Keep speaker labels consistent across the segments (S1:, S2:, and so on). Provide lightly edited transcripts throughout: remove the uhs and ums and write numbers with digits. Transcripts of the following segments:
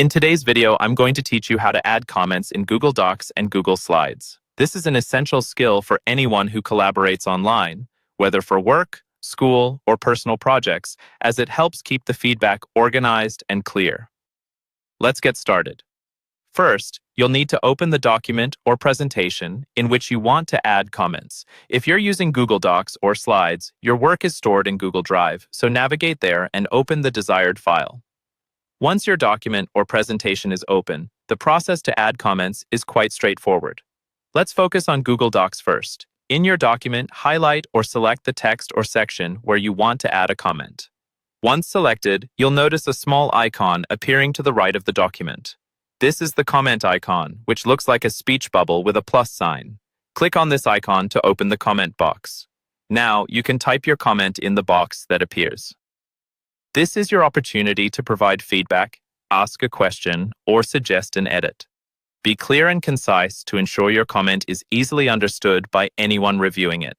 S1: In today's video, I'm going to teach you how to add comments in Google Docs and Google Slides. This is an essential skill for anyone who collaborates online, whether for work, school, or personal projects, as it helps keep the feedback organized and clear. Let's get started. First, you'll need to open the document or presentation in which you want to add comments. If you're using Google Docs or Slides, your work is stored in Google Drive, so navigate there and open the desired file. Once your document or presentation is open, the process to add comments is quite straightforward. Let's focus on Google Docs first. In your document, highlight or select the text or section where you want to add a comment. Once selected, you'll notice a small icon appearing to the right of the document. This is the comment icon, which looks like a speech bubble with a plus sign. Click on this icon to open the comment box. Now, you can type your comment in the box that appears. This is your opportunity to provide feedback, ask a question, or suggest an edit. Be clear and concise to ensure your comment is easily understood by anyone reviewing it.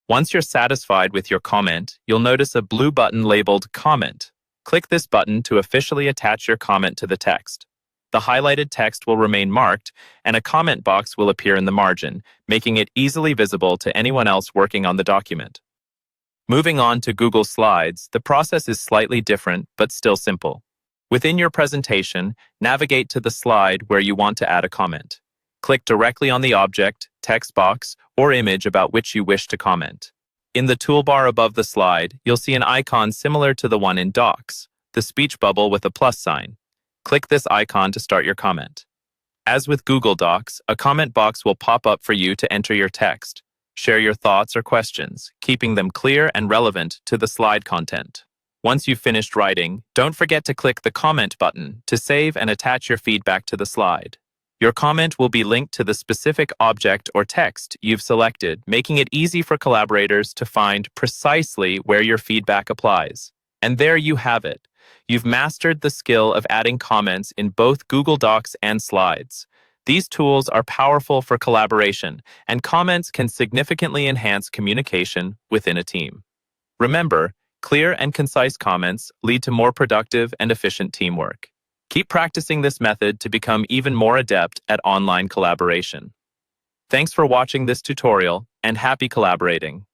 S1: Once you're satisfied with your comment, you'll notice a blue button labeled Comment. Click this button to officially attach your comment to the text. The highlighted text will remain marked, and a comment box will appear in the margin, making it easily visible to anyone else working on the document. Moving on to Google Slides, the process is slightly different, but still simple. Within your presentation, navigate to the slide where you want to add a comment. Click directly on the object, text box, or image about which you wish to comment. In the toolbar above the slide, you'll see an icon similar to the one in Docs, the speech bubble with a plus sign. Click this icon to start your comment. As with Google Docs, a comment box will pop up for you to enter your text. Share your thoughts or questions, keeping them clear and relevant to the slide content. Once you've finished writing, don't forget to click the comment button to save and attach your feedback to the slide. Your comment will be linked to the specific object or text you've selected, making it easy for collaborators to find precisely where your feedback applies. And there you have it. You've mastered the skill of adding comments in both Google Docs and Slides. These tools are powerful for collaboration, and comments can significantly enhance communication within a team. Remember, clear and concise comments lead to more productive and efficient teamwork. Keep practicing this method to become even more adept at online collaboration. Thanks for watching this tutorial, and happy collaborating.